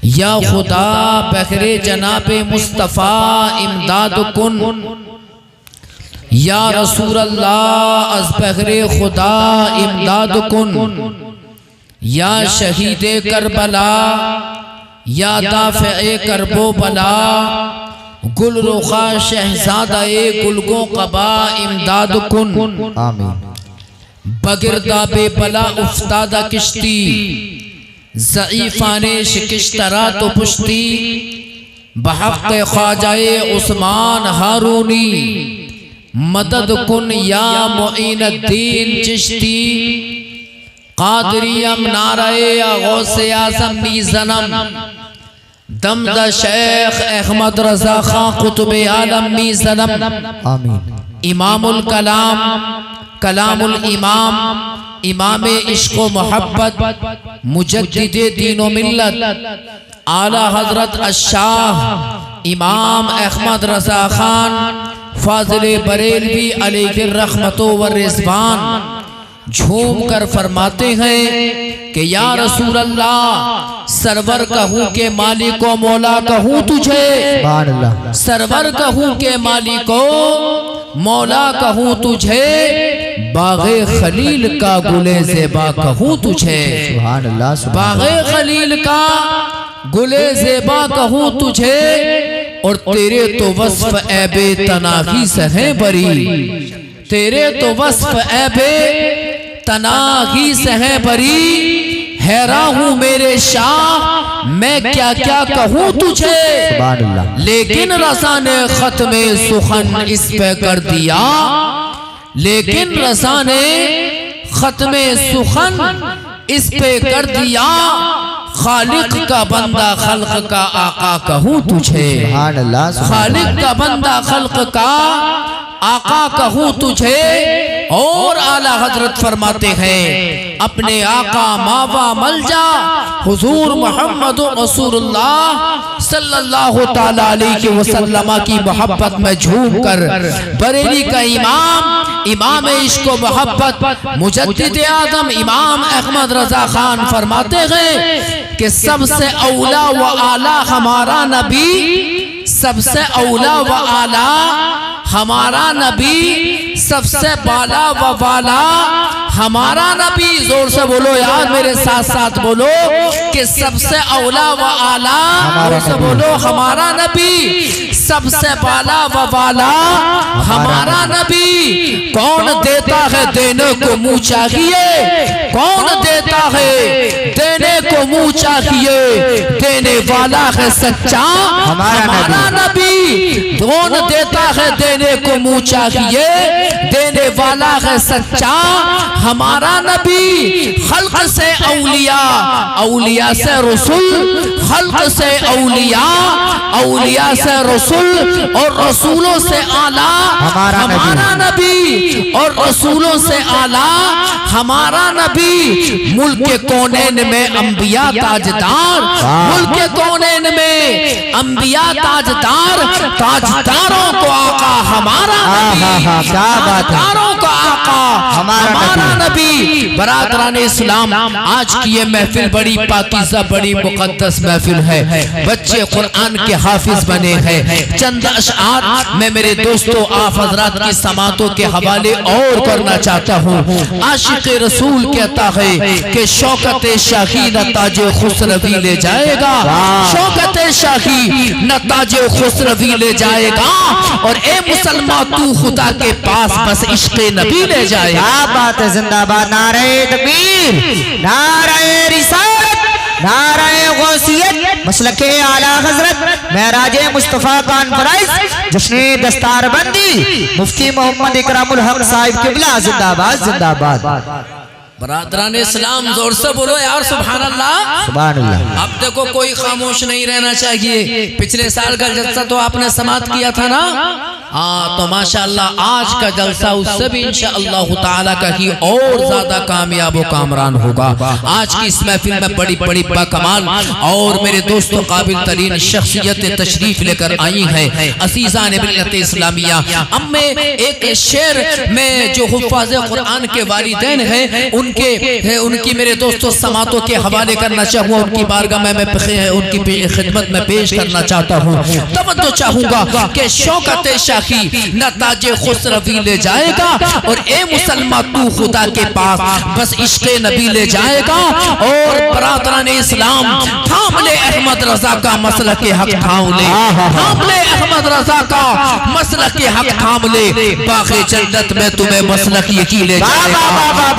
یا خدا بغیر جناب مصطفیٰ امداد کن، یا رسول اللہ از بغیر خدا امداد کن، یا شہید کربلا یا دافع کرب و بلا، گل رخا شہزادہ گلگوں قبا امداد کن۔ آمین۔ بگرداب بلا افتادہ کشتی، ضعیفان شکشترا تو پشتی، بحق خواجہ عثمان ہارونی مدد کن یا معین الدین چشتی، قادریم نعرہ غوث اعظم میزنم، دمدہ شیخ احمد رضا خان قطب عالم میزنم۔ آمین۔ امام الکلام، کلام الامام، امام عشق و محبت، مجدد دین و ملت، اعلیٰ حضرت الشاہ امام احمد رضا خان فاضل بریلوی علیہ الرحمت والرضوان جھوم کر فرماتے ہیں کہ یا رسول اللہ، سرور کہوں کہ مالک و مولا کہوں تجھے، سبحان اللہ۔ سرور کہوں کہ مالک و مولا کہوں تجھے، باغ خلیل کا گل زیبا کہوں تجھے، سبحان اللہ۔ باغ خلیل کا گل زیبا کہوں تجھے، اور تیرے تو وصف عیب تناغی سے ہیں بری، تیرے تو وصف عیب تناغی سے ہیں بری، حیران ہوں میرے شاہ میں کیا کیا کہوں تجھے، سبحان اللہ۔ لیکن رضا نے ختم سخن اس پہ کر دیا، لیکن رضا نے ختم سخن اس پہ کر دیا، خالق کا بندہ خلق کا آقا کہوں تجھے، سبحان اللہ۔ خالق کا بندہ خلق کا آقا کہوں تجھے۔ اور اعلیٰ حضرت فرماتے ہیں اپنے آقا ماوا ملجا حضور محمد رسول اللہ صلی اللہ تعالیٰ علیہ وسلم کی محبت میں جھوم کر بریلی کا امام، امام عشق و محبت، مجدد اعظم امام احمد رضا خان فرماتے ہیں کہ سب سے اولا و اعلیٰ ہمارا نبی، سب سے اولا و اعلیٰ ہمارا نبی، سب سے بالا و والا ہمارا نبی۔ زور سے بولو یار، میرے ساتھ ساتھ بولو کہ سب سے اولا و اعلیٰ، زور سے بولو ہمارا نبی، سب سے بالا و والا ہمارا نبی۔ کون دیتا ہے دینے کو منہ چاہیے، کون دیتا ہے دینے کو منہ چاہیے، دینے والا ہے سچا ہمارا نبی، کون دیتا ہے دینے کو منہ چاہیے، دینے والا ہے سچا ہمارا نبی۔ خلق سے اولیاء، اولیاء سے رسول، خلق سے اولیاء، اولیاء سے رسول، اور رسولوں سے اعلیٰ ہمارا نبی، اور رسولوں سے اعلیٰ ہمارا نبی۔ ملک کونین میں انبیاء تاجدار، ملک کونین میں انبیاء تاجدار، تاجداروں کو آقا ہمارا نبی، تاجداروں کو آقا ہمارا نبی۔ برادران اسلام، آج کی یہ محفل بڑی پاکیزہ، بڑی مقدس محفل ہے، بچے قرآن کے حافظ بنے ہیں۔ چند اشعار میں میرے دوستوں آپ حضرات کی سماعتوں کے حوالے اور کرنا چاہتا ہوں۔ عاشق رسول کہتا ہے کہ شوکت شاہی نہ تاج خسروی لے جائے گا، شوکت شاہی نہ تاج خسروی لے جائے گا، اور اے مسلمان تو خدا کے پاس بس عشق نبی لے جائے گا۔ کیا بات ہے، زندہ باد، نعرہ تکبیر، نعرہ رسالت، نعرہ غوثیت، مسلک اعلیٰ حضرت معراج مصطفیٰ کانفرنس، جشن دستار بندی مفتی محمد اکرام الحق صاحب قبلہ، زندہ باد، زندہ باد۔ برادران اسلام زور سے بولو یار سبحان اللہ، سبحان اللہ۔ اب دیکھو کوئی خاموش نہیں رہنا چاہیے۔ پچھلے سال کا جلسہ تو آپ نے سماعت کیا تھا نا، تو ماشاءاللہ آج کا جلسہ اس سے بھی انشاءاللہ تعالیٰ کہیں اور زیادہ کامیاب و کامران ہوگا. آج کی اس محفل میں بڑی بڑی باکمال اور میرے دوستوں قابل ترین شخصیت تشریف لے کر آئی ہیں عزیزان ملت اسلامیہ. اب میں ایک شعر میں جو حفاظ قرآن کے والدین ہیں ان کی میرے دوستوں سماعتوں کے حوالے کرنا چاہوں، ان کی بارگاہ میں ان کی خدمت میں پیش کرنا چاہتا ہوں. توجہ چاہوں گا کہ شوکت شاخی نہ تاج خسروی لے جائے گا، اور اے مسلمان تو خدا کے پاس بس عشق نبی لے جائے گا. اور برادران اسلام تھام لے احمد رضا کا مسلک حق تھام لے، تھام لے احمد رضا کا مسلک حق تھام لے، باغ جنت میں تمہیں مسلک یقین لے جائے گا.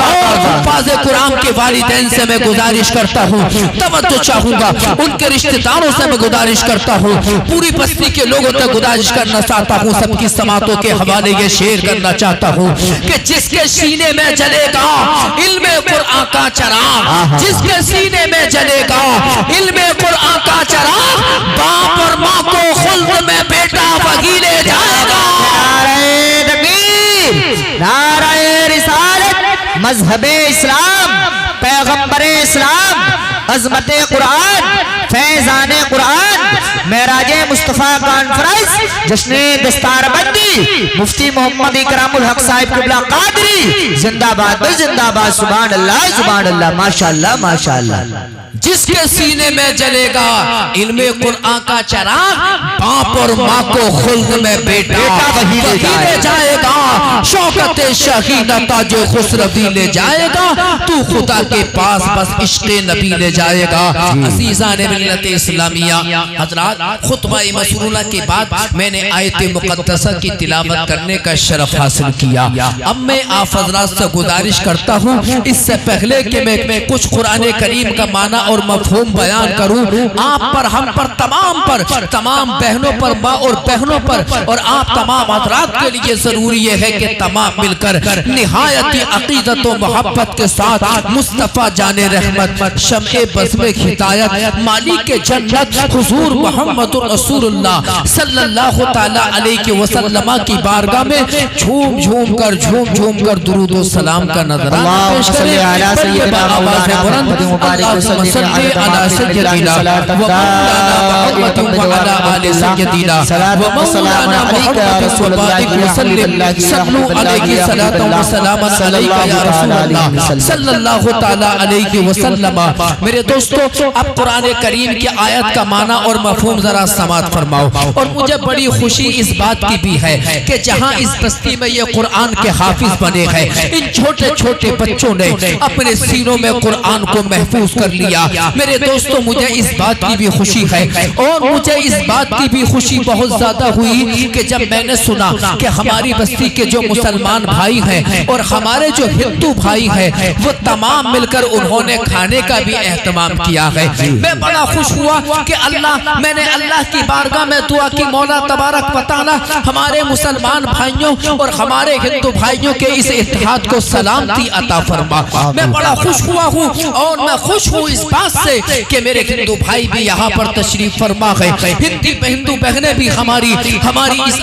اور حفاظ قرآن کے والدین سے میں گزارش کرتا ہوں، توجہ چاہوں گا ان کے رشتہ داروں سے میں گزارش کرتا ہوں، پوری بستی کے لوگوں تک گزارش کرنا چاہتا ہوں، سب کی سماعتوں کے حوالے یہ شعر کرنا چاہتا ہوں کہ جس کے سینے میں جلے گا علم قرآن کا چراغ، جس کے سینے میں جلے گا علم قرآن کا چراغ، باپ اور ماں کو خلد میں بیٹا وہی لے جائے گا. نعرہ تکبیر، نعرہ رسالت، مذہب اسلام، پیغمبر اسلام، عظمت قرآن، فیضان قرآن، معراج مصطفیٰ کانفرنس، جشن دستار بندی، مفتی محمد اکرام الحق صاحب قبلہ قادری، زندہ باد زندہ باد، سبحان اللہ سبحان اللہ، ماشاءاللہ ماشاءاللہ. جس کے سینے میں جلے گا علم قرآن کا چراغ، باپ اور ماں کو خلد میں بیٹا وہی لے جائے گا. شوکت شاہی نہ تاج خسروی لے جائے گا، تو خدا کے پاس بس عشق نبی لے جائے گا. عزیزان ملت اسلامیہ حضرات، خطبہ مسرورہ کے بعد میں نے آیت مقدسہ کی تلاوت کرنے کا شرف حاصل کیا. اب میں آپ حضرات سے گزارش کرتا ہوں، اس سے پہلے کہ میں کچھ قرآن کریم کا معنی اور مفہوم بیان کروں، آپ پر، ہم پر، تمام بہنوں پر، ماں اور بہنوں پر، اور آپ تمام حضرات کے لیے ضروری یہ ہے کہ تمام مل کر نہایت عقیدت و محبت کے ساتھ مصطفیٰ جان رحمت، شمع بزم ہدایت، مالک جنت حضور محمد رسول اللہ صلی اللہ تعالی علیہ وسلم کی بارگاہ میں جھوم جھوم کر درود و سلام کا نظرانہ پیش کریں. آواز بلند اللہم صلی علی سیدنا ومولانا محمد وعلی آل سیدنا ومولانا محمد وبارک وسلم. صلو علیہ صلاۃ و سلام علیک یا رسول اللہ صلی اللہ تعالی علیہ وسلم. میرے دوستو، اب قرآن کریم کی آیت کا معنی اور مفہوم ذرا سماعت فرماؤ. اور مجھے بڑی خوشی اس بات کی بھی ہے کہ جہاں اس بستی میں یہ قرآن کے حافظ بنے ہیں، ان چھوٹے چھوٹے بچوں نے اپنے سینوں میں قرآن کو محفوظ کر لیا. میرے دوستو، مجھے اس بات کی بھی خوشی ہے، اور مجھے اس بات کی بھی خوشی بہت زیادہ ہوئی کہ جب میں نے سنا کہ ہماری بستی کے جو مسلمان بھائی ہیں اور ہمارے جو ہندو بھائی ہیں وہ تمام مل کر انہوں نے کھانے کا بھی اہتمام کیا ہے. میں بڑا خوش ہوا کہ میں نے اللہ کی بارگاہ میں دعا کی، مولا تبارک و تعالی ہمارے مسلمان بھائیوں اور ہمارے ہندو بھائیوں کے اس اتحاد کو سلامتی عطا فرما. میں بڑا خوش ہوا ہوں، اور میں خوش ہوں اس بات سے کہ میرے ہندو بھائی بھی یہاں پر تشریف فرما ہے. ہندو بہنیں بھی ہماری اس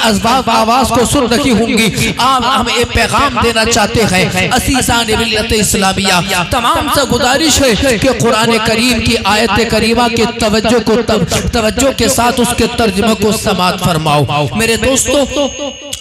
آواز کو سن رہی ہوں گی. ہم ایک پیغام دینا چاہتے ہیں عزیزان ملت اسلامیہ، تمام سے گزارش ہے کہ قرآن کریم کی آیت کریمہ کے توجہ کے ساتھ اس کے ترجمہ کو سماعت فرماؤ. میرے دوستو،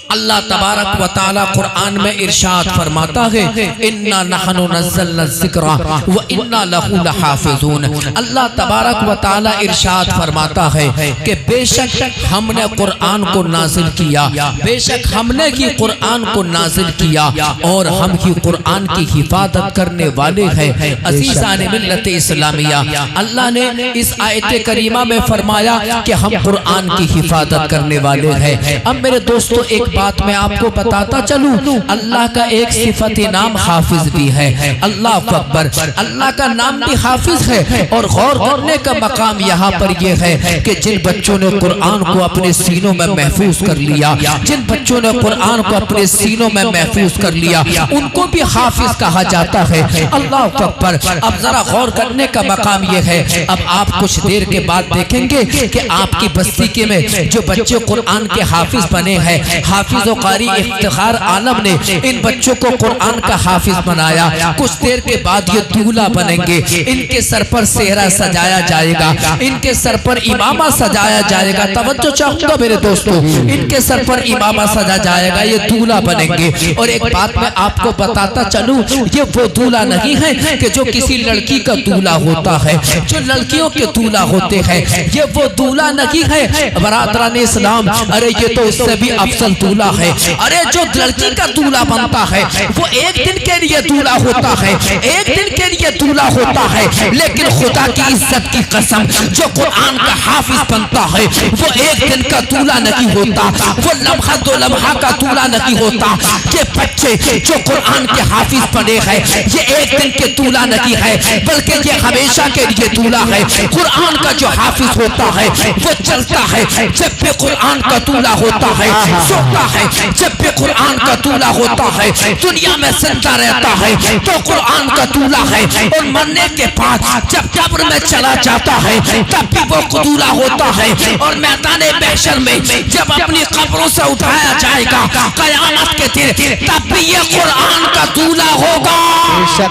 اللہ تبارک و تعالی قرآن میں ارشاد فرماتا ہے اِنَّا نَحْنُ نَزَّلْنَا الذِّكْرَ وَإِنَّا لَهُ لَحَافِظُونَ. اللہ تبارک و تعالی ارشاد فرماتا ہے کہ بے شک ہم نے قرآن کو نازل کیا، بے شک ہم نے کی قرآن کو نازل کیا، اور ہم کی قرآن کی حفاظت کرنے والے ہیں. عزیزان ملت اسلامیہ، اللہ نے اس آیت کریمہ میں فرمایا کہ ہم قرآن کی حفاظت کرنے والے ہیں. اب میرے دوستو، ایک بات میں آپ کو بتاتا چلوں، اللہ کا ایک صفت نام حافظ بھی ہے۔ اللہ اکبر، اللہ کا نام بھی حافظ ہے۔ اور غور کرنے کا مقام یہاں پر یہ ہے کہ جن بچوں نے قرآن کو اپنے سینوں میں محفوظ کر لیا، جن بچوں نے قرآن کو اپنے سینوں میں محفوظ کر لیا، ان کو بھی حافظ کہا جاتا ہے۔ اللہ اکبر۔ اب ذرا غور کرنے کا مقام یہ ہے، اب آپ کچھ دیر کے بعد دیکھیں گے کہ آپ کی بستی کے میں جو بچے قرآن کے حافظ بنے ہیں، حافظ و قاری افتخار عالم نے ان بچوں کو قرآن کا حافظ بنایا، کچھ دیر کے بعد یہ دولہ بنیں گے، ان کے سر پر سہرا سجایا جائے گا، ان کے سر پر امامہ سجایا جائے گا۔ توجہ چاہوں گا میرے دوستو، ان کے سر پر امامہ سجا جائے گا، یہ دولہ بنیں گے۔ اور ایک بات میں آپ کو بتاتا چلوں، یہ وہ دولہ نہیں ہے کہ جو کسی لڑکی کا دولہ ہوتا ہے، جو لڑکیوں کے دولہ ہوتے ہیں، یہ وہ دولہ نہیں ہے برادران اسلام۔ ارے یہ تو اس سے بھی افضل دولہ ہے۔ ارے جو لڑکی کا دولہ بنتا ہے وہ ایک دن کے لیے دولہ ہوتا ہے، ایک دن کے لیے دولہ ہوتا ہے، لیکن خدا کی عزت کی قسم جو قرآن کا حافظ بنتا ہے وہ ایک دن کا دولہ نہیں ہوتا، وہ لمحہ دو لمحہ کا دولہ نہیں ہوتا۔ یہ بچے جو قرآن کے حافظ بنے ہیں یہ ایک دن کے دولہ نہیں ہے، بلکہ یہ ہمیشہ کے لیے دولہ ہے۔ قرآن کا جو حافظ ہوتا ہے وہ چلتا ہے جب بھی قرآن کا دولہ ہوتا ہے، سوتا ہے جب بھی قرآن کا دولہ ہوتا ہے، دنیا میں زندہ رہتا ہے تو قرآن کا دولہ ہے، اور مرنے کے بعد جب قبر میں چلا جاتا ہے تب بھی وہ دولہ ہوتا ہے، اور میدان محشر میں جب اپنی قبروں سے اٹھایا جائے گا قیامت کے دن تب بھی یہ قرآن کا دولہ ہوگا۔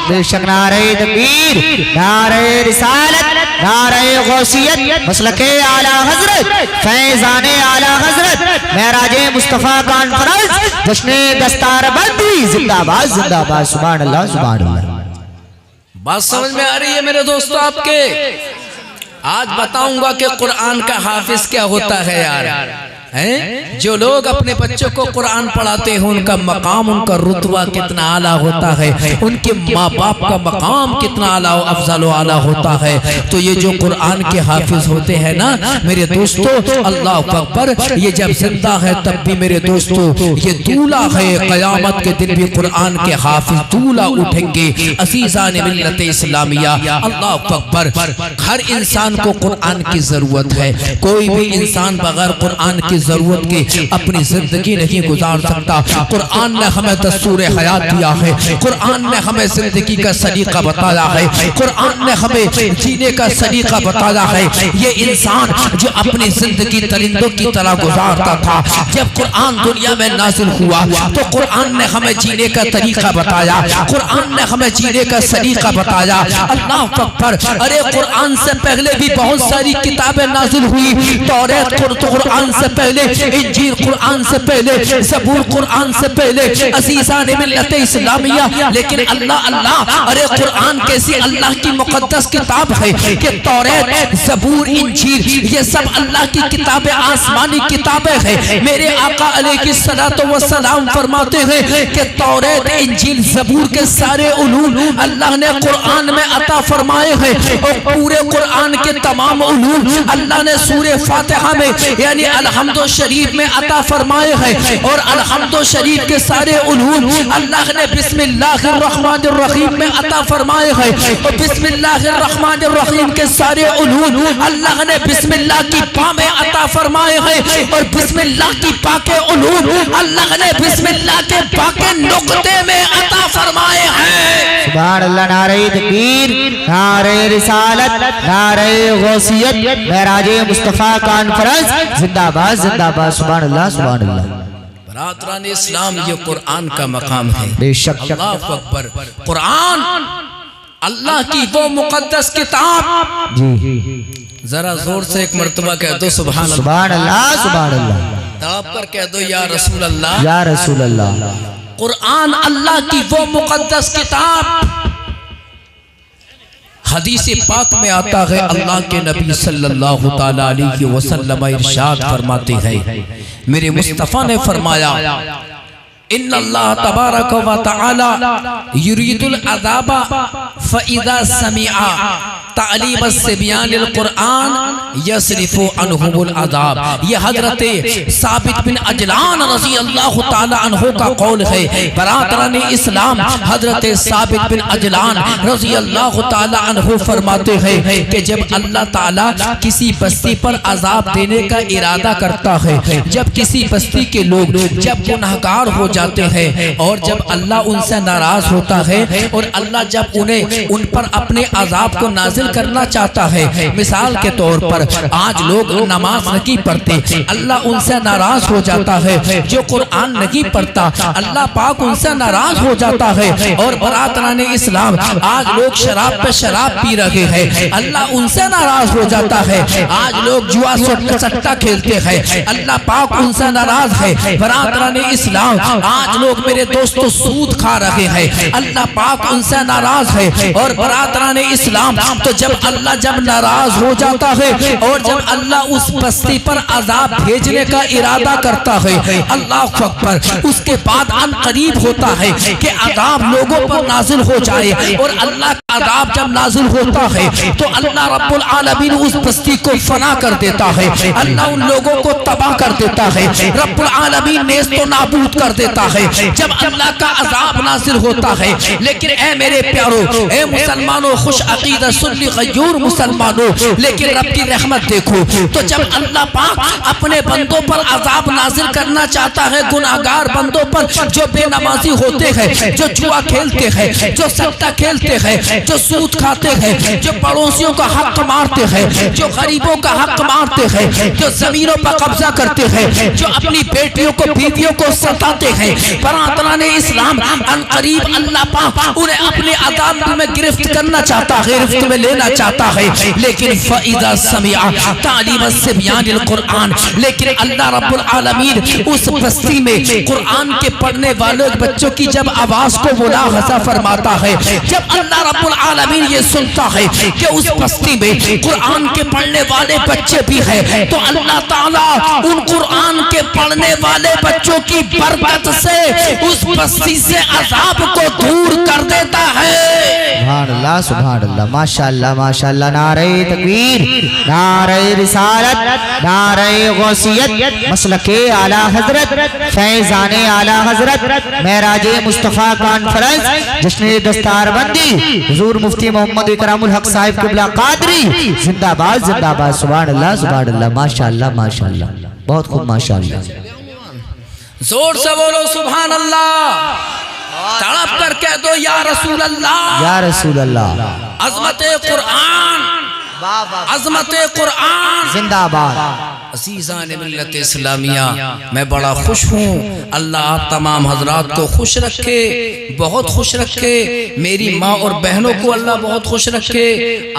بے شک نعرہ تکبیر، نعرہ رسالت، نعرہ غوثیت، مسلک اعلی حضرت، فیضان اعلی حضرت، معراج مصطفیٰ کانفرنس، جشن دستار بندی، زندہ باد زندہ باد، سبحان اللہ سبحان اللہ۔ بات سمجھ میں آ رہی ہے میرے دوستو آپ کے؟ آج بتاؤں گا کہ قرآن کا حافظ کیا ہوتا ہے یار۔ جو لوگ اپنے بچوں کو قرآن پڑھاتے ہیں ان کا مقام، ان کا رتبہ کتنا اعلیٰ ہوتا ہے، ان کے ماں باپ کا مقام کتنا اعلیٰ و افضل و اعلیٰ ہوتا ہے۔ تو یہ جو قرآن کے حافظ ہوتے ہیں نا میرے دوستو، اللہ اکبر، یہ جب زندہ ہے تب بھی میرے دوستو یہ دولہ ہے، قیامت کے دن بھی قرآن کے حافظ دولہ اٹھیں گے۔ عزیزان ملت اسلامیہ، اللہ اکبر، ہر انسان کو قرآن کی ضرورت ہے۔ کوئی بھی انسان بغیر قرآن کی ضرورت کے اپنی زندگی نہیں گزار سکتا۔ قرآن نے ہمیں دستور حیات دیا ہے، قرآن نے ہمیں زندگی کا سلیقہ بتایا ہے، قرآن نے ہمیں جینے کا سلیقہ بتایا ہے۔ یہ انسان جو اپنی زندگی درندوں کی طرح گزارتا تھا، جب قرآن دنیا میں نازل ہوا تو قرآن نے ہمیں جینے کا طریقہ بتایا، قرآن نے ہمیں جینے کا سلیقہ بتایا۔ اللہ اکبر، ارے قرآن سے پہلے بھی بہت ساری کتابیں نازل ہوئی، توریت قرآن سے پہلے، انجیل قرآن سے پہلے، زبور قرآن سے پہلے، عزیزان ملت اسلامیہ، لیکن اللہ ارے قرآن کیسی اللہ کی مقدس کتاب ہے کہ توریت، زبور، انجیل یہ سب اللہ کی کتابیں، آسمانی کتابیں ہیں۔ میرے آقا علیہ السلام فرماتے ہیں کہ توریت، انجیل، زبور کے سارے علوم اللہ نے قرآن میں عطا فرمائے ہیں، اور پورے قرآن کے تمام علوم اللہ نے سورہ فاتحہ میں یعنی الحمد شریف میں عطا فرمائے ہیں، اور الحمد شریف کے سارے علوم اللہ نے بسم اللہ الرحمن الرحیم میں عطا فرمائے ہیں، اور بسم اللہ الرحمن الرحیم کے سارے علوم اللہ نے بسم اللہ کی پا میں عطا فرمائے ہیں، اور بسم اللہ کی پا کے علوم اللہ نے بسم اللہ کے پا کے نقطے میں عطا فرمائے ہیں۔ سبحان اللہ، نعرہ تکبیر، نعرہ رسالت، نعرہ غوثیت، معراج مصطفیٰ کانفرنس، زندہ باد زندہ باد، سبحان اللہ سبحان اللہ۔ برادران اسلام، یہ قرآن کا مقام ہے۔ بے شک، اللہ اکبر، قرآن اللہ کی وہ مقدس کتاب، ذرا زور سے ایک مرتبہ کہہ دو سبحان اللہ، سبحان اللہ سبحان اللہ، تڑپ کر کہہ دو یا رسول اللہ، یا رسول اللہ۔ قرآن اللہ کی وہ مقدس کتاب، حدیث پاک میں آتا ہے اللہ کے نبی صلی اللہ تعالیٰ علیہ وسلم ارشاد فرماتے ہیں، میرے مصطفیٰ نے فرمایا، ان اللہ تبارک و تعالی یرید العذاب فاذا سمع تعلیم الصبیان القرآن یصرف عنہم العذاب. یہ حضرت ثابت بن عجلان رضی اللہ تعالی عنہ کا قول ہے. برادران اسلام حضرت ثابت بن عجلان رضی اللہ تعالی عنہ فرماتے ہیں کہ جب اللہ تعالیٰ کسی بستی پر عذاب دینے کا ارادہ کرتا ہے، جب کسی بستی کے لوگ جب گنہگار ہو جاتے ہیں اور جب اللہ ان سے ناراض ہوتا ہے اور اللہ جب ان پر اپنے عذاب کو نازل کرنا چاہتا ہے، مثال کے طور پر آج لوگ نماز نہیں پڑھتے، اللہ ان سے ناراض ہو جاتا ہے. جو قرآن نہیں پڑھتا اللہ پاک ان سے ناراض ہو جاتا ہے. اور برادران اسلام آج لوگ شراب پہ شراب پی رہے ہیں، اللہ ان سے ناراض ہو جاتا ہے. آج لوگ جوا سٹا کھیلتے ہیں، اللہ پاک ان سے ناراض ہے. برادران اسلام آج لوگ میرے دوستو سود کھا رہے ہیں، اللہ پاک ان سے ناراض ہے. اور برادران اسلام تو جب ناراض ہو جاتا ہے اور جب اللہ اس بستی پر عذاب بھیجنے کا ارادہ کرتا ہے، اللہ اکبر، اس کے بعد ان قریب ہوتا ہے کہ عذاب لوگوں پر نازل ہو جائے. اور اللہ کا عذاب جب نازل ہوتا ہے تو اللہ رب العالمین اس بستی کو فنا کر دیتا ہے، اللہ ان لوگوں کو تباہ کر دیتا ہے، رب العالمین نیست و نابود کر دیتا ہے جب اللہ کا عذاب نازل ہوتا ہے. لیکن اے میرے پیارو، اے مسلمانوں، خوش عقیدہ سنی غیور مسلمانوں، لیکن رب کی رحمت دیکھو تو جب اللہ پاک اپنے بندوں پر عذاب نازل کرنا چاہتا ہے، گناہگار بندوں پر جو بے نمازی ہوتے ہیں، جو جوا کھیلتے ہیں، جو سٹا کھیلتے ہیں، جو سود کھاتے ہیں، جو پڑوسیوں کا حق مارتے ہیں، جو غریبوں کا حق مارتے ہیں، جو زمینوں پر قبضہ کرتے ہیں، جو اپنی بیٹیوں کو بیویوں کو ستاتے ہیں، برادران اسلام ان قریب اللہ پاک انہیں اپنے عذاب میں گرفت کرنا چاہتا ہے، گرفت میں لینا چاہتا ہے. لیکن فَإِذَا سَمِعَ تعلیم الصبیان القرآن، لیکن اللہ رب العالمین اس بستی میں قرآن کے پڑھنے والے بچوں کی جب آواز کو ملاحظہ فرماتا ہے، جب اللہ رب العالمین یہ سنتا ہے کہ اس بستی میں قرآن کے پڑھنے والے بچے بھی ہیں، تو اللہ تعالیٰ ان قرآن کے پڑھنے والے بچوں کی برکت سے اس بستی سے عذاب کو دور کر دیتا ہے. سبحان اللہ، سبحان اللہ، ماشاءاللہ ماشاءاللہ. نعرہ تکبیر، نعرہ رسالت، نعرہ غوثیت، مسلک اعلیٰ حضرت، فیضان اعلیٰ حضرت، معراج مصطفیٰ کانفرنس، جشن دستار بندی حضور مفتی محمد اکرام الحق صاحب قبلہ قادری، زندہ باد زندہ باد. سبحان اللہ، سبحان اللہ، ماشاءاللہ ماشاءاللہ، بہت خوب ماشاءاللہ. زور سے بولو سبحان اللہ، تڑپ کر کہہ دو یا رسول اللہ، یا رسول اللہ. عظمت قرآن، عظمت قرآن زندہ باد. عزیزان ملت اسلامیہ، میں بڑا خوش ہوں. اللہ آپ تمام حضرات کو خوش رکھے، بہت خوش رکھے. میری ماں اور بہنوں کو اللہ بہت خوش رکھے.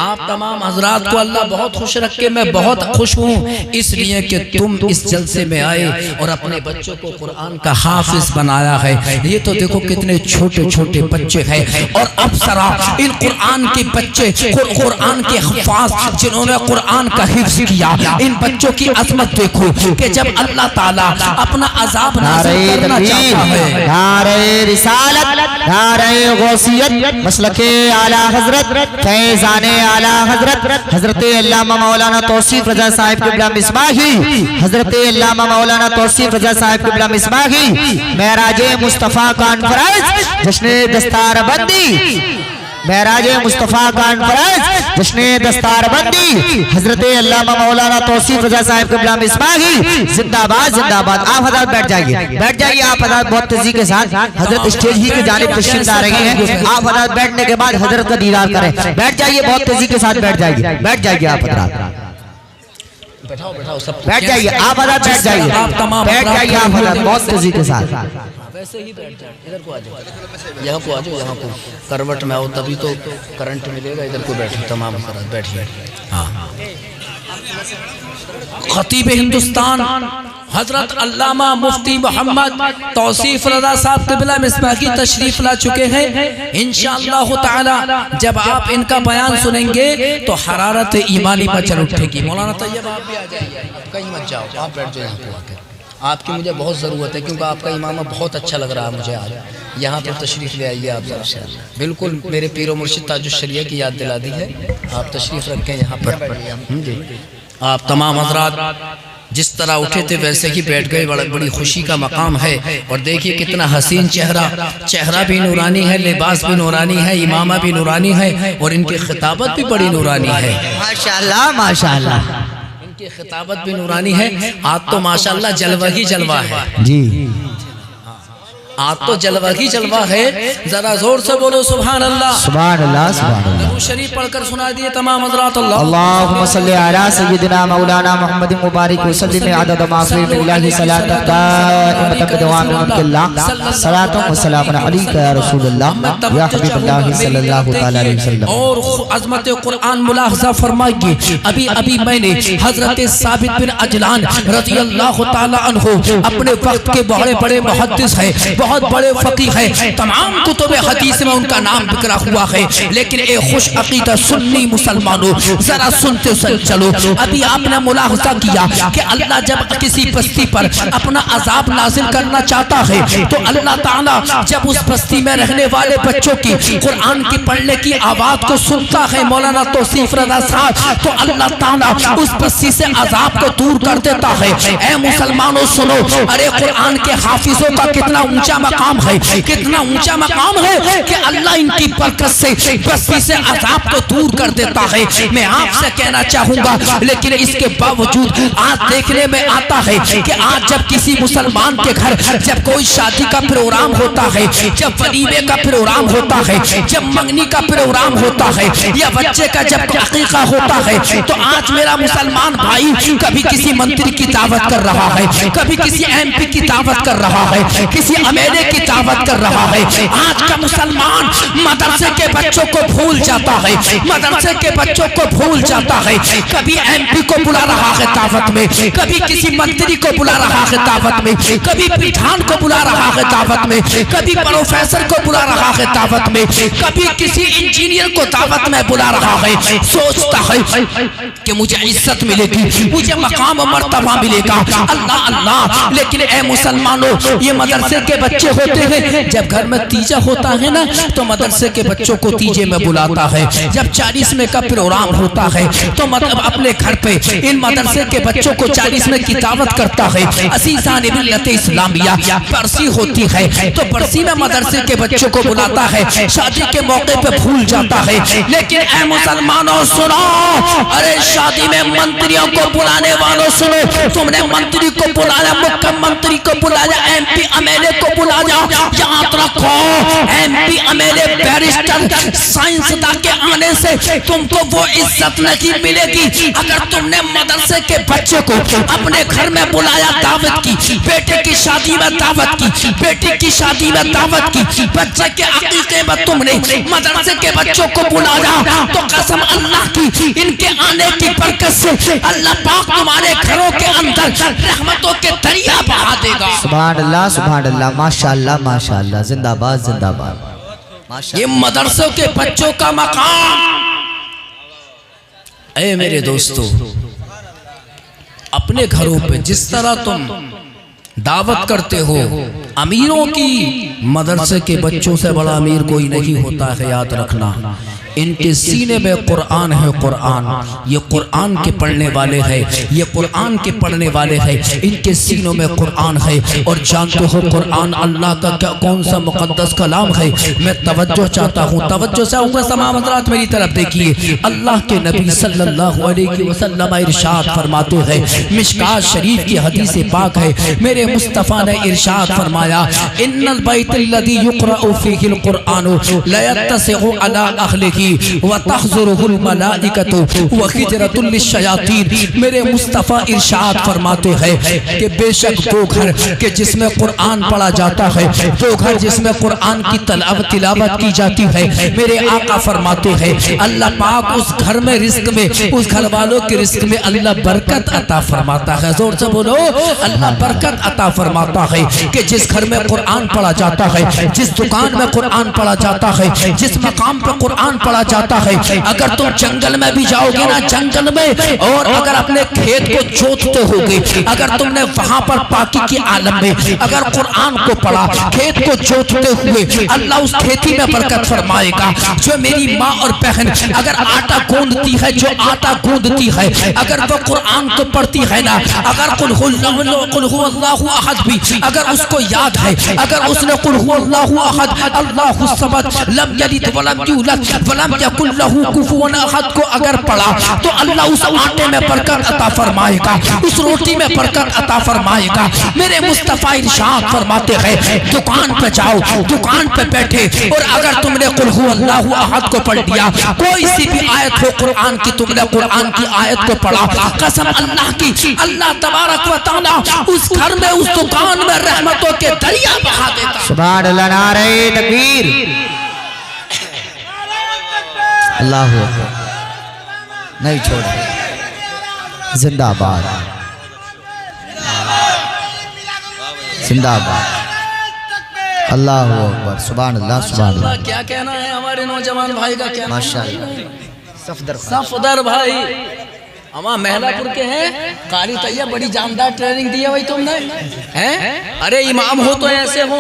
آپ تمام حضرات کو اللہ بہت خوش رکھے. میں بہت خوش ہوں اس لیے کہ تم اس جلسے میں آئے اور اپنے بچوں کو قرآن کا حافظ بنایا ہے. یہ تو دیکھو کتنے چھوٹے چھوٹے بچے ہیں. اور اب ذرا ان قرآن کے بچے، قرآن کے حفاظ جنہوں نے قرآن کا حفظ کیا، ان بچوں کی عظمت دیکھو کہ جب اللہ تعالیٰ اپنا عذاب نازل کرنا چاہتا ہے. نعرہ رسالت، نعرہ غوثیت، مسلک اعلیٰ حضرت، فیضان اعلیٰ حضرت، حضرت علامہ مولانا توصیف رضا صاحب قبلہ مصباحی، حضرت علامہ مولانا توصیف رضا صاحب قبلہ مصباحی، معراج مصطفیٰ کانفرنس، جشن دستار بندی، معراج مصطفیٰ کانفرنس، جشن دستار بندی، حضرت علامہ مولانا توصیف رضا صاحب قبلہ مصباحی، زندہ باد زندہ باد. آپ حضرات بیٹھ جائیے، بیٹھ جائیے. آپ حضرات بہت تیزی کے ساتھ حضرت اسٹیج ہی کی جانب تشریف لا رہے ہیں. آپ حضرات بیٹھنے کے بعد حضرت کا دیدار کریں. بیٹھ جائیے، بہت تیزی کے ساتھ بیٹھ جائیے، بیٹھ جائیے. آپ حضرات بیٹھ جائیے، آپ حضرات بیٹھ جائیے، بیٹھ جائیے. آپ حضرات بہت تیزی کے ساتھ ویسے ہی بیٹھ جائے. ادھر کو آ جاؤ، یہاں کو آ جاؤ، یہاں کو کروٹ میں آؤ تبھی تو کرنٹ ملے گا. ادھر کو بیٹھو تمام حضرات، بیٹھیے. ہاں، خطیب ہندوستان حضرت علامہ مفتی محمد توصیف رضا صاحب قبلہ مصباحی تشریف لا چکے ہیں. انشاءاللہ تعالی جب آپ ان کا بیان سنیں گے تو حرارت ایمانی پر چل اٹھے گی. مولانا طیب آپ بھی آ جائیے، کہیں مت جاؤ، آپ بیٹھ جائیں. یہاں کو آ کے آپ کی مجھے بہت ضرورت ہے، کیونکہ آپ کا امامہ بہت اچھا لگ رہا ہے مجھے آج۔ یہاں پر تشریف لے آئیے آپ ذرا، بالکل میرے پیر و مرشد تاج الشریعہ کی یاد دلا دی ہے۔ آپ تشریف رکھیں یہاں پر۔ آپ تمام حضرات جس طرح اٹھے تھے ویسے ہی بیٹھ گئے، بڑی خوشی کا مقام ہے۔ اور دیکھیے کتنا حسین چہرہ بھی نورانی ہے، لباس بھی نورانی ہے، امامہ بھی نورانی ہے، اور ان کی خطابت بھی بڑی نورانی ہے۔ ماشاءاللہ ماشاءاللہ، ان کی خطابت بھی نورانی ہے۔ آج تو ماشاءاللہ جلوہ ہی جلوہ ہے جی، آج تو جلوہ ہی جلوہ ہے۔ ذرا زور سے بولو سبحان اللہ، سبحان اللہ سبحان اللہ۔ درود شریف پڑھ کر سنا دیے تمام حضرات۔ اللہم صلی علی سیدنا مولانا محمد مبارک وسلم عدد ما فی الہ صلاۃ دائمۃ بدوام ملک اللہ، صلاۃ و سلام علیک یا رسول اللہ یا حبیب اللہ صلی اللہ تعالی علیہ وسلم۔ اور عظمت قرآن ملاحظہ فرمائیے، ابھی میں نے حضرت ثابت بن عجلان رضی اللہ تعالی عنہ اپنے وقت کے بڑے بڑے محدث ہیں، بہت بڑے فقیہ ہیں، تمام کتب حدیث میں ان کا نام بکرا ہوا ہے، لیکن ایک خوش عقیدہ سنی مسلمانوں ذرا سنتے چلو۔ ابھی آپ نے ملاحظہ کیا کہ اللہ جب کسی بستی پر اپنا عذاب نازل کرنا چاہتا ہے تو اللہ تعالیٰ جب اس بستی میں رہنے والے بچوں کی قرآن کی پڑھنے کی آواز کو سنتا ہے، مولانا توصیف رضا صاحب، تو اللہ تعالیٰ اس بستی سے عذاب کو دور کر دیتا ہے۔ اے مسلمانوں سنو، ارے قرآن کے حافظوں کا کتنا اونچا مقام ہے، کتنا اونچا مقام ہے کہ اللہ ان کی برکت سے بستی سے عذاب کو دور کر دیتا ہے۔ میں آپ سے کہنا چاہوں گا، لیکن اس کے باوجود آج دیکھنے میں آتا ہے کہ آج جب کسی مسلمان کے گھر جب کوئی شادی کا پروگرام ہوتا ہے، جب ولیمے کا پروگرام ہوتا ہے، جب منگنی کا پروگرام ہوتا ہے، یا بچے کا جب عقیقہ ہوتا ہے، تو آج میرا مسلمان بھائی کبھی کسی منتری کی دعوت کر رہا ہے، کبھی کسی ایم پی کی دعوت کر رہا ہے، کسی امیرے کی دعوت کر رہا ہے۔ آج کا مسلمان مدرسے کے بچوں کو بھول جاتا ہے، مدرسے کے بچوں کو بھول جاتا ہے، کبھی ایم پی کو بلا رہا ہے دعوت میں، کبھی کسی منتری کو بلا رہا ہے دعوت میں، کبھی پٹھان کو بلا رہا ہے دعوت میں، کبھی پروفیسر کو بلا رہا ہے دعوت میں، کبھی کسی انجینئر کو دعوت میں بلا رہا ہے۔ سوچتا ہے کہ مجھے عزت ملے گی، مجھے مقام و مرتبہ ملے گا، اللہ اللہ۔ لیکن اے مسلمانوں، یہ مدرسے کے بچے ہوتے ہیں، جب گھر میں تیجا ہوتا ہے نا تو مدرسے کے بچوں کو تیجے میں بلاتا ہے، جب 40ویں کا پروگرام ہوتا ہے تو اپنے گھر پہ ان مدرسے کے بچوں کو 40ویں کی دعوت کرتا ہے۔ عزیزان ملت اسلامیہ، برسی ہوتی ہے تو برسی میں مدرسے کے بچوں کو بلاتا ہے، شادی کے موقع پہ بھول جاتا ہے۔ لیکن اے مسلمانوں سنو، ارے شادی میں منتریوں کو بلانے والوں سنو، تم نے منتری کو بلایا، مکہ منتری کو بلایا، M P M L A کو بلایا، یاد رکھو M P M L A barrister سائنسداں کے آنے سے تم کو وہ عزت نہیں ملے گی اگر تم نے مدرسے کے بچے کو اپنے گھر میں بلایا، دعوت کی، بیٹے کی شادی میں دعوت کی، بیٹی کی شادی میں دعوت کی، بچے کے عقیقے میں تم نے مدرسے کے بچوں کو بلایا، تو قسم اللہ کی ان کے آنے کی برکت سے اللہ پاک تمہارے گھروں کے اندر رحمتوں کے دریا بہا دے گا۔ سبحان اللہ سبحان اللہ، ماشاءاللہ ماشاءاللہ، زندہ باد زندہ باد۔ یہ مدرسوں کے بچوں کا مقام۔ اے میرے دوستو، اپنے گھروں پہ جس طرح تم دعوت کرتے ہو امیروں کی، مدرسے کے بچوں سے بڑا امیر کوئی نہیں ہوتا ہے، یاد رکھنا۔ ان کے سینے میں قرآن ہے، قرآن، یہ قرآن کے پڑھنے والے ہیں، یہ قرآن کے پڑھنے والے ہیں، ان کے سینوں میں قرآن ہے۔ اور جانتے ہو قرآن اللہ کا کون سا مقدس کلام ہے؟ میں توجہ چاہتا ہوں، توجہ سے اوپر تمام حضرات میری طرف دیکھیے۔ اللہ کے نبی صلی اللہ علیہ وسلم ارشاد فرماتے ہیں، مشکات شریف کی حدیث پاک ہے، میرے مصطفیٰ نے ارشاد فرمایا، ان البیت الذی یقرأ فیہ القرآن لیتسع علی اہلہ وَتَحْضُرُهُ الْمَلَائِكَةُ وَخِجْرَةٌ لِلشَّيَاطِينِ۔ میرے مصطفیٰ ارشاد فرماتے ہیں کہ بے شک وہ گھر کہ جس میں قرآن پڑھا جاتا ہے، وہ گھر جس میں قرآن کی تلاوت کی جاتی ہے، میرے آقا فرماتے ہیں اللہ پاک اس گھر میں رزق میں، اس گھر والوں کے رزق میں اللہ برکت عطا فرماتا ہے۔ زور سے بولو، اللہ برکت عطا فرماتا ہے کہ جس گھر میں قرآن پڑھا جاتا ہے، جس دکان میں قرآن پڑھا جاتا ہے، جس مقام پر قرآن پڑھا پڑھا جاتا ہے. اگر تم جنگل میں بھی جاؤ گے نا, جنگل میں, اور اگر اپنے کھیت کو جوتتے ہوگے, اگر تم نے وہاں پر پاکی کے عالم میں اگر قرآن کو پڑھا, کھیت کو جوتتے ہوئے, اللہ اس کھیتی میں برکت فرمائے گا. جو میری ماں اور بہن اگر آٹا گوندتی ہے, جو آٹا گوندتی ہے, اگر وہ قرآن کو پڑھتی ہے نا, اگر قل هو اللہ احد بھی اگر اس کو یاد ہے, اگر اس نے قل هو اللہ احد اللہ الصمد لم یلد ولم یولد ولم یکن لہ کفوا احد کو اگر پڑھا, تو اللہ اس آٹے میں برکت عطا فرمائے گا, اس روٹی میں برکت عطا فرمائے گا. میرے مصطفیٰ ارشاد فرماتے ہیں, دکان پہ جاؤ, دکان پہ بیٹھے, اور اگر تم نے قل هو اللہ احد کو پڑھ دیا, کوئی سی بھی آیت ہو قرآن کی, تم نے قرآن کی آیت کو پڑھا, قسم اللہ کی, اللہ تبارک و تعالی اس گھر میں, اس دکان میں رحمتوں کے دریا بہا دیتا. سبحان اللہ, نعرہ تکبیر, اللہ اکبر, نہیں چھوڑا, زندہ باد, زندہ باد, اللہ اکبر, سبحان اللہ, سبحان اللہ. کیا کہنا ہے ہمارے نوجوان بھائی کا, کیا ماشاءاللہ, صفدر بھائی ہمارا محلہ پور کے ہیں, قاری طیب بڑی جاندار ٹریننگ دی ہے بھائی تم نے. ارے امام ہو تو ایسے ہو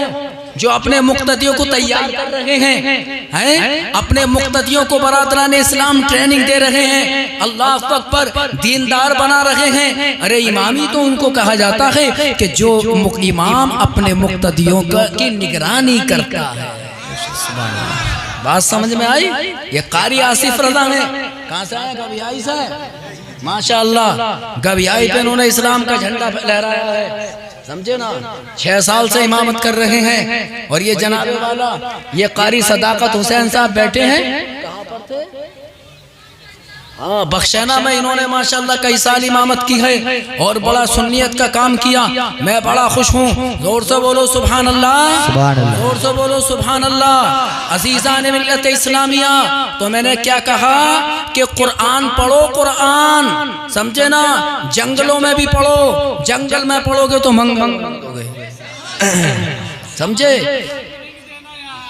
جو اپنے مقتدیوں کو تیار کر رہے ہیں, اپنے مقتدیوں کو برادران اسلام ٹریننگ دے رہے ہیں, اللہ اکبر, دیندار بنا رہے ہیں. ارے امامی تو ان کو کہا جاتا ہے کہ جو امام اپنے مقتدیوں کی نگرانی کرتا ہے. بات سمجھ میں آئی؟ یہ قاری آصف رضا ہیں, کہاں سے آئے؟ گویائی سے. ماشاءاللہ, گویائی پہ انہوں نے اسلام کا جھنڈا لہرایا ہے, سمجھے نا. 6 سال سے امامت کر رہے ہیں. اور یہ جناب والا, یہ قاری صداقت حسین صاحب بیٹھے ہیں, کہاں پر تھے؟ بخشینہ میں انہوں نے ماشاءاللہ کئی سال امامت کی ہے, اور بڑا سنیت کا کام کیا. میں بڑا خوش ہوں, زور سے بولو سبحان اللہ, زور سے بولو سبحان اللہ. عزیزان ملت اسلامیہ, تو میں نے کیا کہا کہ قرآن پڑھو, قرآن, سمجھے نا. جنگلوں میں بھی پڑھو, جنگل میں پڑھو گے تو منگ ہو گئے, سمجھے.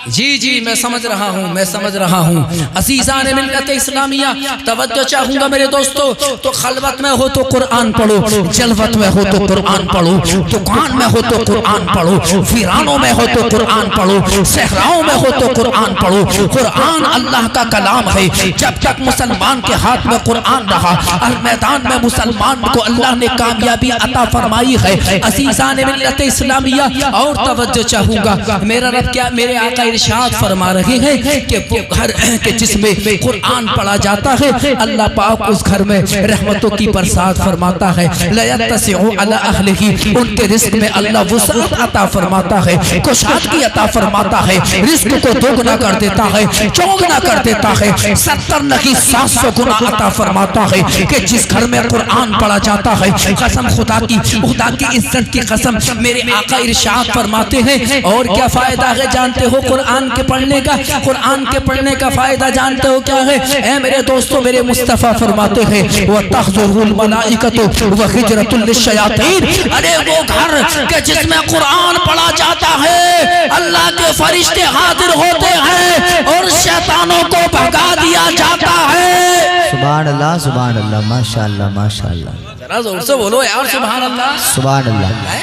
جی جی میں سمجھ رہا ہوں, میں سمجھ رہا ہوں. عزیزان ملت اسلامیہ, توجہ چاہوں گا میرے دوستو. تو خلوت میں ہو تو قرآن پڑھو, جلوت میں ہو تو قرآن پڑھو, دکان میں ہو تو قرآن پڑھو, ویرانوں میں ہو تو قرآن پڑھو, صحراؤں میں ہو تو قرآن پڑھو. قرآن اللہ کا کلام ہے. جب تک مسلمان کے ہاتھ میں قرآن رہا, میدان میں مسلمان کو اللہ نے کامیابی عطا فرمائی ہے. عزیزان ملت اسلامیہ, اور توجہ چاہوں گا, میرا رب کیا, میرے آقا ارشاد فرما رہے ہیں کہ وہ گھر کہ جس میں قرآن پڑھا جاتا ہے, اللہ پاک اس گھر میں رحمتوں کی برسات فرماتا ہے. لَيَتَّسِعُ عَلَىٰ أَهْلِهِ, ان کے رزق میں اللہ وسعت عطا فرماتا ہے, کشادگی عطا فرماتا ہے, رزق کو دوگنا کر دیتا ہے, چوگنا کر دیتا ہے, 70 نہیں 700 گنا عطا فرماتا ہے. کہ جس گھر میں قرآن پڑھا جاتا ہے, قسم خدا کی, خدا کی عزت کی قسم, میرے آقا ارشاد فرماتے ہیں. اور کیا فائدہ ہے جانتے ہو قرآن کے پڑھنے کا؟ قرآن کے پڑھنے کا فائدہ جانتے ہو کیا ہے؟ اے میرے دوستو, میرے مصطفیٰ فرماتے ہیں وَتَحْضُرُ الْمَلَائِكَةُ وَحِجْرَةُ لِلشَّيَاطِينِ, ارے وہ گھر کہ جس میں قرآن پڑھا جاتا ہے, اللہ کے فرشتے حاضر ہوتے ہیں اور شیطانوں کو بھگا دیا جاتا ہے. سبحان اللہ, سبحان اللہ, ماشاءاللہ, ماشاءاللہ, ذرا زور سے بولو یار, سبحان اللہ, سبحان اللہ.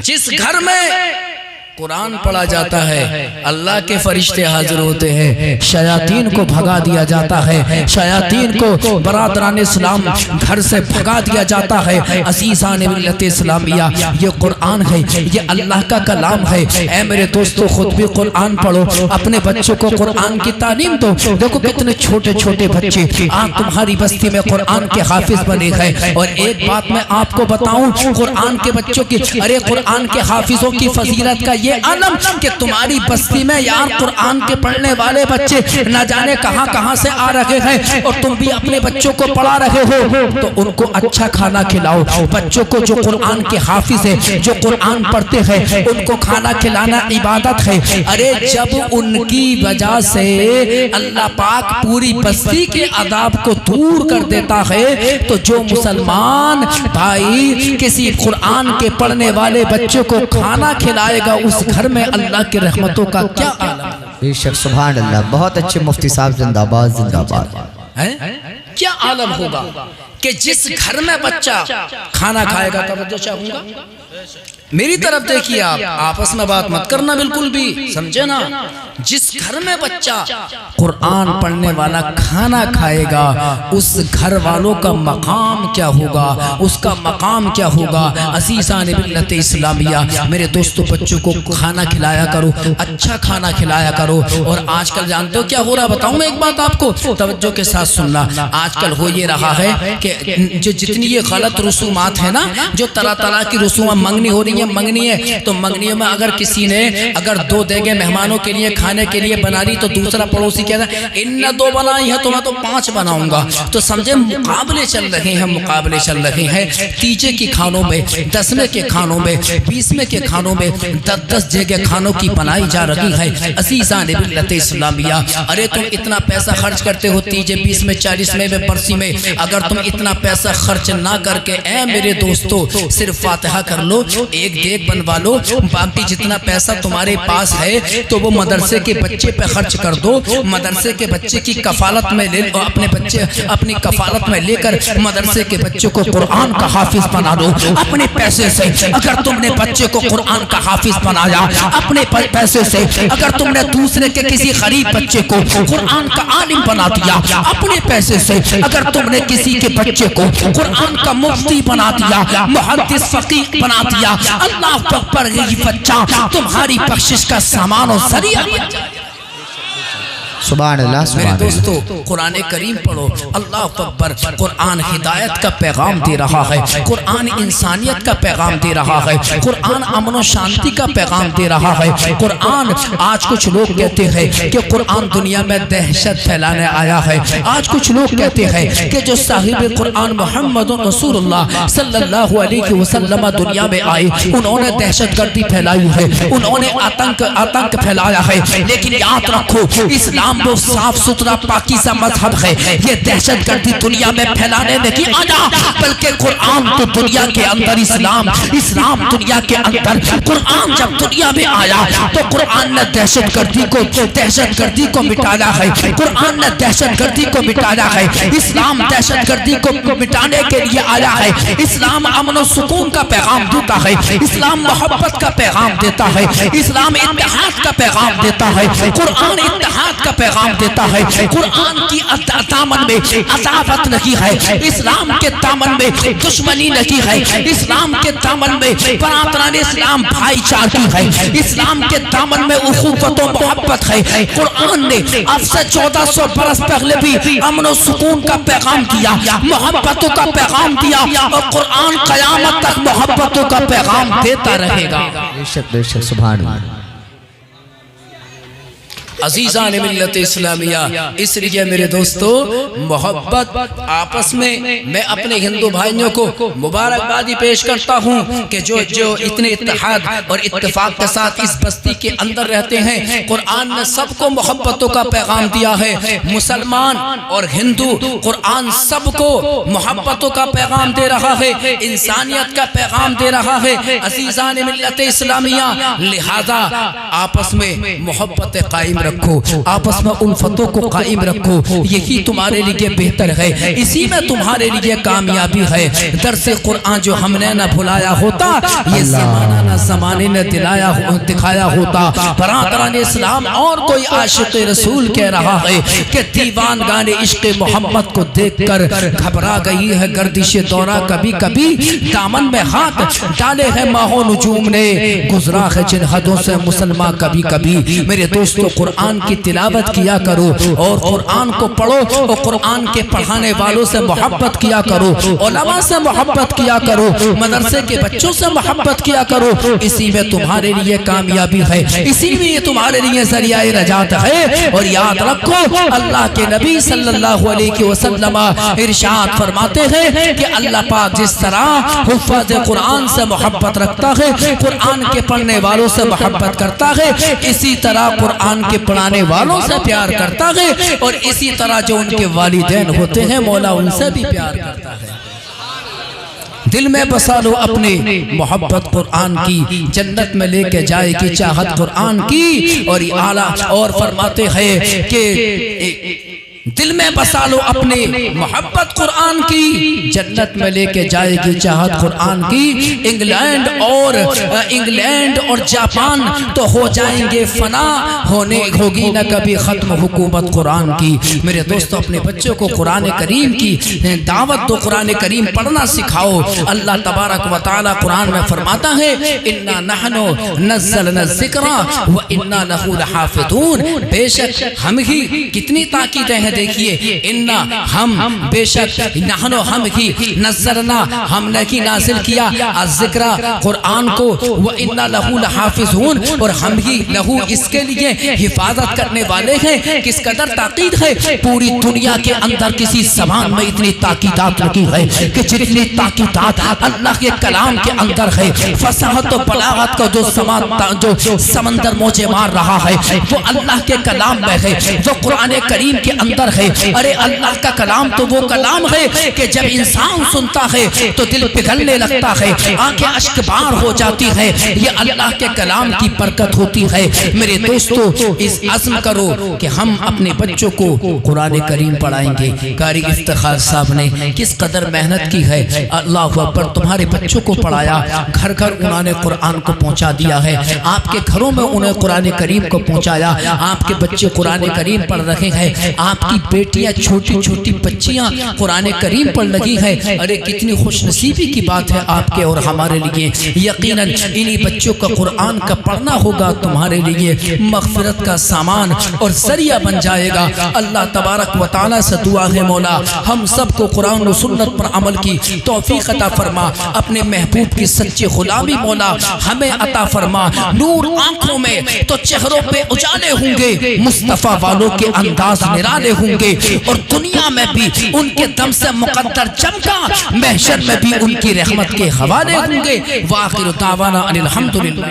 جس گھر میں قرآن پڑھا جاتا ہے, اللہ کے فرشتے حاضر ہوتے ہیں, شیاطین کو بھگا دیا جاتا ہے, شیاطین کو برادران اسلام گھر سے بھگا دیا جاتا ہے. عزیزان ملت اسلامیہ, یہ قرآن ہے, یہ اللہ کا کلام ہے. اے میرے دوستو, خود بھی قرآن پڑھو, اپنے بچوں کو قرآن کی تعلیم دو. دیکھو کتنے چھوٹے چھوٹے بچے آج تمہاری بستی میں قرآن کے حافظ بنے ہیں. اور ایک بات میں آپ کو بتاؤں, قرآن کے بچوں کی, ارے قرآن کے حافظوں کی فضیلت کا یہ عالم کہ تمہاری بستی میں یار قرآن کے پڑھنے والے بچے نہ جانے کہاں کہاں سے آ رہے ہیں, اور تم بھی اپنے بچوں کو پڑھا رہے ہو, تو ان کو اچھا کھانا کھلاؤ. بچوں کو جو قرآن کے حافظ ہیں, جو قرآن پڑھتے ہیں, ان کو کھانا کھلانا عبادت ہے. ارے جب ان کی وجہ سے اللہ پاک پوری بستی کے عذاب کو دور کر دیتا ہے, تو جو مسلمان بھائی کسی قرآن کے پڑھنے والے بچوں کو کھانا کھلائے گا, اس گھر میں اللہ کی رحمتوں کا کیا عالم ہے. بے شک سبحان اللہ، بہت اچھے مفتی صاحب، زندہ باد زندہ باد۔ کیا عالم ہوگا کہ جس گھر میں بچہ کھانا کھائے گا، توجہ چاہوں گا میری طرف دیکھیے، آپ آپس میں بات مت کرنا بالکل بھی، سمجھے نا؟ جس گھر میں بچہ قرآن پڑھنے والا کھانا کھائے گا، اس گھر والوں کا مقام کیا ہوگا، اس کا مقام کیا ہوگا۔ عزیزان ملت اسلامیہ، میرے دوستو بچوں کو کھانا کھلایا کرو، اچھا کھانا کھلایا کرو۔ اور آج کل جانتے ہو کیا ہو رہا، بتاؤں میں ایک بات آپ کو، توجہ کے ساتھ سننا۔ آج کل ہو یہ رہا ہے کہ جو جتنی یہ غلط رسومات ہیں نا، جو طرح طرح کی رسومات، منگنی ہو رہی ہے، منگنی ہے تو منگنیوں میں اگر کسی نے اگر 2 دیگیں مہمانوں کے لیے کھانے کے لیے بنا لی تو دوسرا پڑوسی کہتا ہے ان نے 2 بنائی ہے تو میں تو 5 بناؤں گا۔ تو سمجھے مقابلے چل رہے ہیں، مقابلے چل رہے ہیں۔ تیجے کی کھانوں میں، 10ویں کے کھانوں میں، 20ویں کے کھانوں میں 10 جگہ کھانوں کی بنائی جا رہی ہے۔ عزیزان ملت اسلامیہ، ارے تم اتنا پیسہ خرچ کرتے ہو تیجے 20 میں، 40 میں، برسی میں، اگر تم اتنا پیسہ خرچ نہ کر کے اے میرے دوستو صرف فاتحہ کر لو، ایک دیگ بنوا لو، باقی جتنا پیسہ تمہارے پاس ہے تو وہ مدرسے کے بچے پہ خرچ کر دو، مدرسے کے بچے کی کفالت میں لے، اپنے بچے اپنی کفالت میں لے کر مدرسے کے بچے کو قرآن کا حافظ بنا دو اپنے پیسے سے۔ اگر تم نے بچے کو قرآن کا حافظ بنایا اپنے پیسے سے، اگر تم نے دوسرے کے کسی غریب بچے کو قرآن کا عالم بنا دیا اپنے پیسے سے، اگر تم نے کسی کے بچے کو قرآن کا مفتی بنا دیا، محدث فقیہ بنا دیا، اللہ اکبر، یہ بچہ تمہاری بخشش کا سامان و ذریعہ بن جائے۔ سبحان اللہ، سبحان میرے اللہ۔ دوستو قرآن کریم پڑھو، اللہ اکبر۔ قرآن ہدایت کا پیغام دے رہا ہے، قرآن انسانیت کا پیغام دے رہا ہے، قرآن امن و شانتی کا پیغام دے رہا ہے۔ قرآن، آج کچھ لوگ کہتے ہیں کہ قرآن دنیا میں دہشت پھیلانے آیا ہے، آج کچھ لوگ کہتے ہیں کہ جو صاحب قرآن محمد رسول اللہ صلی اللہ علیہ وسلم دنیا میں آئے انہوں نے دہشت گردی پھیلائی ہے، انہوں نے آتنک پھیلایا ہے۔ لیکن یاد رکھو اسلام وہ صاف ستھرا پاکیزہ مذہب ہے، یہ دہشت گردی دنیا میں پھیلانے نہیں آیا، بلکہ قرآن تو دنیا کے اندر اسلام دنیا کے اندر، قرآن جب دنیا میں آیا تو قرآن نے دہشت گردی کو مٹایا ہے، قرآن نے دہشت گردی کو مٹایا ہے۔ اسلام دہشت گردی کو مٹانے کے لیے آیا ہے، اسلام امن و سکون کا پیغام دیتا ہے، اسلام محبت کا پیغام دیتا ہے، اسلام اتحاد کا پیغام دیتا ہے، قرآن اتحاد کا پیغام دیتا ہے۔ قرآن کی دامن میں عداوت نہیں ہے، اسلام کے دامن میں دشمنی نہیں ہے، اسلام کے دامن میں برادران اسلام بھائی چارگی ہے، اسلام کے دامن میں اخوت و محبت ہے۔ قرآن نے اب سے 1400 برس پہلے بھی امن و سکون کا پیغام دیا، محبتوں کا پیغام دیا، اور قرآن قیامت تک محبتوں کا پیغام دیتا رہے گا۔ بے شک بے شک، سبحان اللہ۔ عزیزان ملت اسلامیہ، اس لیے میرے دوستو محبت آپس میں اپنے ہندو بھائیوں کو مبارکبادی پیش کرتا ہوں کہ جو اتنے اتحاد اور اتفاق کے ساتھ اس بستی کے اندر رہتے ہیں۔ قرآن نے سب کو محبتوں کا پیغام دیا ہے، مسلمان اور ہندو، قرآن سب کو محبتوں کا پیغام دے رہا ہے، انسانیت کا پیغام دے رہا ہے۔ عزیزان ملت اسلامیہ، لہذا آپس میں محبت قائم رکھو، آپس میں الفتوں کو قائم رکھو، یہی تمہارے لیے بہتر ہے، اسی میں تمہارے لیے کامیابی ہے۔ درس قرآن جو ہم نے نہ بھلایا ہوتا، یہ زمانہ نہ زمانے نے دکھایا ہوتا۔ برادران اسلام، اور کوئی عاشق رسول کہہ رہا ہے کہ دیوان گانے عشق محمد کو دیکھ کر گھبرا گئی ہے گردش دورہ، کبھی کبھی دامن میں ہاتھ ڈالے ہیں ماہ و نجوم نے، گزرا ہے جن حدوں سے مسلمان کبھی کبھی۔ میرے دوستو قرآن کی تلاوت کیا کرو اور قرآن کو پڑھو، اور قرآن کے پڑھانے والوں سے محبت کیا کرو، علماء سے محبت کیا کرو، مدرسے کے بچوں سے محبت کیا کرو، اسی میں تمہارے لیے کامیابی ہے، اسی میں تمہارے لیے ذریعہ نجات ہے۔ اور یاد رکھو اللہ کے نبی صلی اللہ علیہ وسلم ارشاد فرماتے ہیں کہ اللہ پاک جس طرح حفاظ قرآن سے محبت رکھتا ہے، قرآن کے پڑھنے والوں سے محبت کرتا ہے، اسی طرح قرآن کے پڑھانے والوں سے پیار کرتا ہے، اور اسی طرح جو ان کے والدین ہوتے ہیں مولا ان سے بھی پیار کرتا ہے۔ دل میں بسا لو اپنے محبت قرآن کی، جنت میں لے کے جائے گی چاہت قرآن کی۔ اور یہ اعلیٰ اور فرماتے ہیں کہ دل میں بسا لو اپنے محبت قرآن کی، جنت میں لے کے جائے گی چاہت قرآن کی۔ انگلینڈ اور جاپان تو ہو جائیں گے فنا، ہوگی نہ کبھی ختم حکومت قرآن کی۔ میرے دوستو اپنے بچوں کو قرآن کریم کی دعوت دو، قرآن کریم پڑھنا سکھاؤ۔ اللہ تبارک و تعالی قرآن میں فرماتا ہے اِنَّا نَحْنُ نَزَّلْنَا الذِّكْرَ وَإِنَّا لَهُ لَحَافِظُونَ، بے شک ہم ہی، کتنی تاکیدیں ہیں دیکھیے، اِنَّا ہم، بے شک نحن ہم ہی، نزلنا ہم نے کی نازل کیا، الذکر قرآن کو، وَإِنَّا لَهُ لَحَافِظُونَ اور ہم ہی لہو اس کے لیے حفاظت کرنے والے ہیں۔ کس قدر تاکید ہے، پوری دنیا کے اندر کسی زبان میں اتنی تاکیدات لگی ہے کہ جتنی تاکیدات اللہ کے کلام کے اندر ہے، فصاحت و بلاغت کا جو سمندر موجے مار رہا ہے وہ اللہ کے کلام میں ہے، جو قرآن کریم کے اندر ہے۔ ارے اللہ کا کلام تو وہ کلام ہے کہ جب انسان سنتا ہے تو دل پگھلنے لگتا ہے، آنکھیں اشک بار ہو جاتی ہے۔ یہ اللہ کے کلام کی برکت ہوتی ہے۔ میرے دوستو اس عزم کرو کہ ہم اپنے بچوں کو قرآن کریم پڑھائیں گے۔ قاری افتخار صاحب نے کس قدر محنت کی ہے، اللہ اکبر، تمہارے بچوں کو پڑھایا، گھر گھر انہوں نے قرآن کو پہنچا دیا ہے، آپ کے گھروں میں انہیں قرآن کریم کو پہنچایا، آپ کے بچے قرآن کریم پڑھ رہے ہیں، آپ کی بیٹیاں چھوٹی چھوٹی بچیاں قرآن کریم پر لگی ہیں۔ ارے کتنی خوش نصیبی کی بات ہے آپ کے اور ہمارے لیے۔ یقیناً انہی بچوں کا قرآن کا پڑھنا ہوگا تمہارے لیے مغفرت کا سامان اور ذریعہ بن جائے گا۔ اللہ تبارک و تعالیٰ سے دعا ہے مولا ہم سب کو قرآن و سنت پر عمل کی توفیق عطا فرما، اپنے محبوب کی سچی غلامی مولا ہمیں عطا فرما۔ نور آنکھوں میں تو چہروں پہ اجالے ہوں گے، مصطفیٰ والوں کے انداز نرالے ہوں گے، اور دنیا میں بھی ان کے دم سے مقدر چمکا، محشر میں بھی ان کی رحمت کے حوالے ہوں گے۔ وآخر دعوانا ان الحمدللہ۔